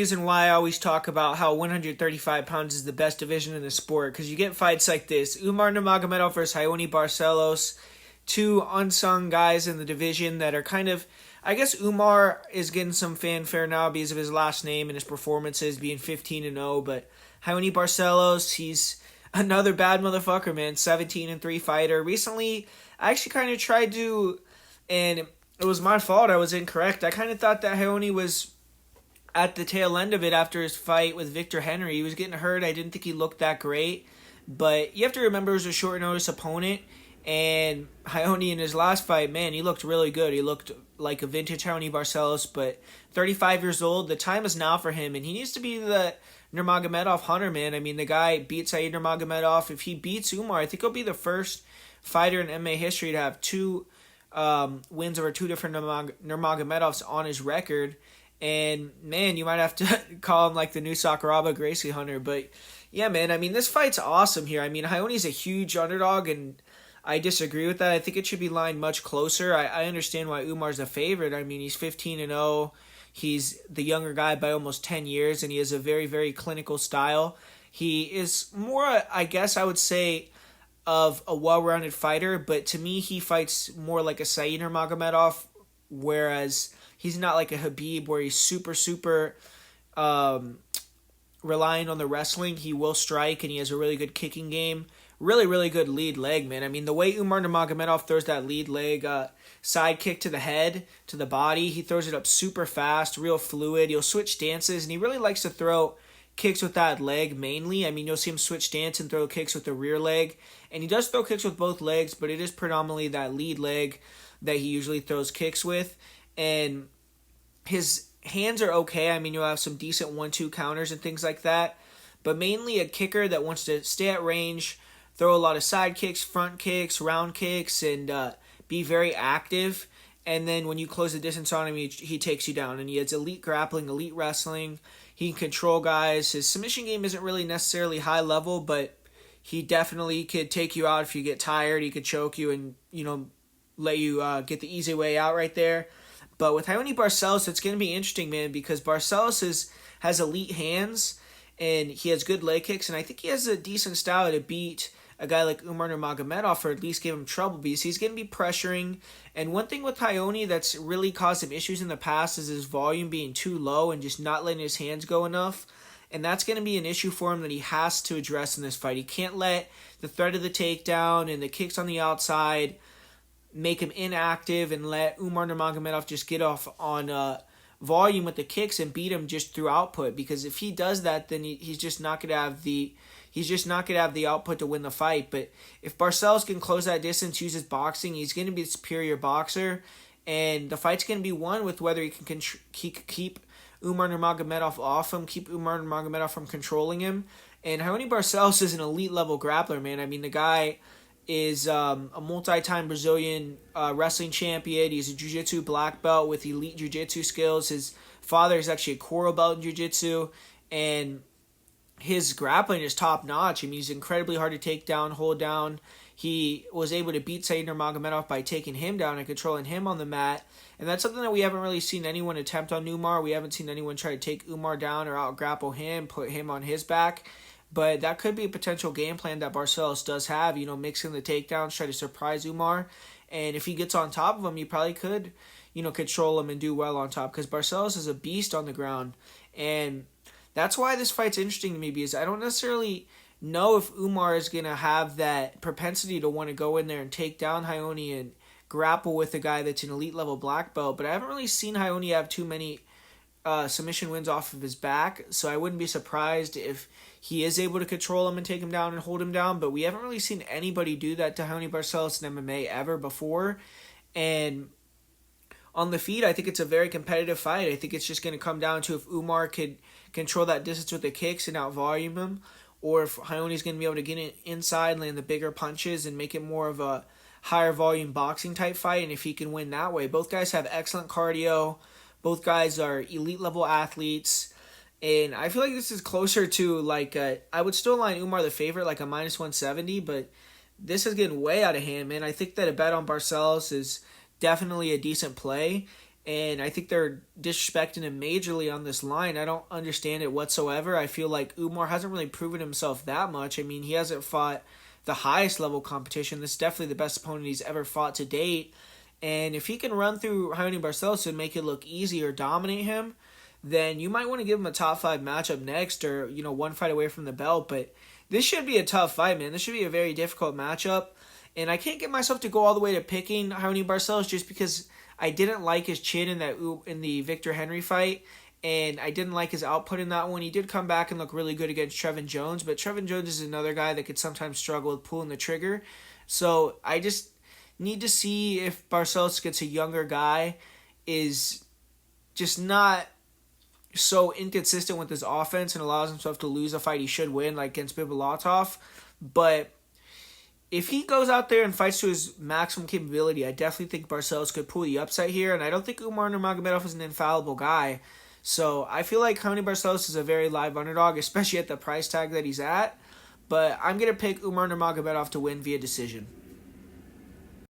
Reason why I always talk about how 135 pounds is the best division in the sport, because you get fights like this. Umar Nurmagomedov versus Raoni Barcelos, two unsung guys in the division that are kind of, I guess Umar is getting some fanfare now because of his last name and his performances being 15-0, but Raoni Barcelos, he's another bad motherfucker, man. 17-3 fighter. Recently, I actually kind of tried to, and it was my fault. I was incorrect. I kind of thought that Raoni was at the tail end of it after his fight with Victor Henry. He was getting hurt. I didn't think he looked that great. But you have to remember it was a short notice opponent. And Raoni in his last fight, man, he looked really good. He looked like a vintage Raoni Barcelos, but 35 years old. The time is now for him. And he needs to be the Nurmagomedov hunter, man. I mean, the guy beat Said Nurmagomedov. If he beats Umar, I think he'll be the first fighter in MMA history to have two wins over two different Nurmagomedovs on his record. And, man, you might have to call him like the new Sakuraba Gracie Hunter. But, yeah, man, I mean, this fight's awesome here. I mean, Raoni's a huge underdog, and I disagree with that. I think it should be lined much closer. I understand why Umar's a favorite. I mean, he's 15-0. He's the younger guy by almost 10 years, and he has a very, very clinical style. He is more, I guess I would say, of a well-rounded fighter, but to me, he fights more like a Said Nurmagomedov, whereas he's not like a Habib where he's super relying on the wrestling. He will strike, and he has a really good kicking game. Really, really good lead leg, man. I mean, the way Umar Nurmagomedov throws that lead leg side kick to the head, to the body, he throws it up super fast, real fluid. He'll switch stances, and he really likes to throw kicks with that leg mainly. I mean, you'll see him switch stance and throw kicks with the rear leg. And he does throw kicks with both legs, but it is predominantly that lead leg that he usually throws kicks with. And his hands are okay. I mean, you'll have some decent 1-2 counters and things like that. But mainly a kicker that wants to stay at range, throw a lot of side kicks, front kicks, round kicks, and be very active. And then when you close the distance on him, he takes you down. And he has elite grappling, elite wrestling. He can control guys. His submission game isn't really necessarily high level, but he definitely could take you out if you get tired. He could choke you and, let you get the easy way out right there. But with Raoni Barcelos, it's going to be interesting, man, because Barcelos has elite hands, and he has good leg kicks, and I think he has a decent style to beat a guy like Umar Nurmagomedov, or at least give him trouble, because he's going to be pressuring. And one thing with Raoni that's really caused him issues in the past is his volume being too low and just not letting his hands go enough. And that's going to be an issue for him that he has to address in this fight. He can't let the threat of the takedown and the kicks on the outside make him inactive and let Umar Nurmagomedov just get off on volume with the kicks and beat him just through output. Because if he does that, then he's just not going to have the output to win the fight. But if Barcelos can close that distance, use his boxing, he's going to be the superior boxer, and the fight's going to be won with whether he can keep Umar Nurmagomedov off him, keep Umar Nurmagomedov from controlling him. And Raoni Barcelos is an elite level grappler, man. I mean, the guy is a multi-time Brazilian wrestling champion. He's a jiu-jitsu black belt with elite jiu-jitsu skills. His father is actually a coral belt in jiu-jitsu, and his grappling is top-notch. I mean, he's incredibly hard to take down, hold down. He was able to beat Said Nurmagomedov by taking him down and controlling him on the mat. And that's something that we haven't really seen anyone attempt on Umar. We haven't seen anyone try to take Umar down or out-grapple him, put him on his back. But that could be a potential game plan that Barcelos does have, mixing the takedowns, try to surprise Umar. And if he gets on top of him, you probably could, control him and do well on top, because Barcelos is a beast on the ground. And that's why this fight's interesting to me, because I don't necessarily know if Umar is going to have that propensity to want to go in there and take down Raoni and grapple with a guy that's an elite level black belt. But I haven't really seen Raoni have too many submission wins off of his back, so I wouldn't be surprised if he is able to control him and take him down and hold him down. But we haven't really seen anybody do that to Raoni Barcelos in MMA ever before. And on the feet, I think it's a very competitive fight. I think it's just going to come down to if Umar could control that distance with the kicks and out-volume him, or if Raoni's going to be able to get it inside, land the bigger punches, and make it more of a higher volume boxing type fight, and if he can win that way. Both guys have excellent cardio. Both guys are elite level athletes. And I feel like this is closer to I would still line Umar the favorite, like a minus 170, but this is getting way out of hand, man. I think that a bet on Barcelos is definitely a decent play. And I think they're disrespecting him majorly on this line. I don't understand it whatsoever. I feel like Umar hasn't really proven himself that much. I mean, he hasn't fought the highest level competition. This is definitely the best opponent he's ever fought to date. And if he can run through Raoni Barcelos and make it look easy or dominate him, then you might want to give him a top 5 matchup next, or one fight away from the belt. But this should be a tough fight, man. This should be a very difficult matchup. And I can't get myself to go all the way to picking Raoni Barcelos just because I didn't like his chin in the Victor Henry fight, and I didn't like his output in that one. He did come back and look really good against Trevin Jones, but Trevin Jones is another guy that could sometimes struggle with pulling the trigger. So I just need to see if Barcelos gets a younger guy, is just not so inconsistent with his offense and allows himself to lose a fight he should win, like against Bibulatov. But if he goes out there and fights to his maximum capability, I definitely think Barcelos could pull the upset here, and I don't think Umar Nurmagomedov is an infallible guy. So I feel like Raoni Barcelos is a very live underdog, especially at the price tag that he's at. But I'm going to pick Umar Nurmagomedov to win via decision.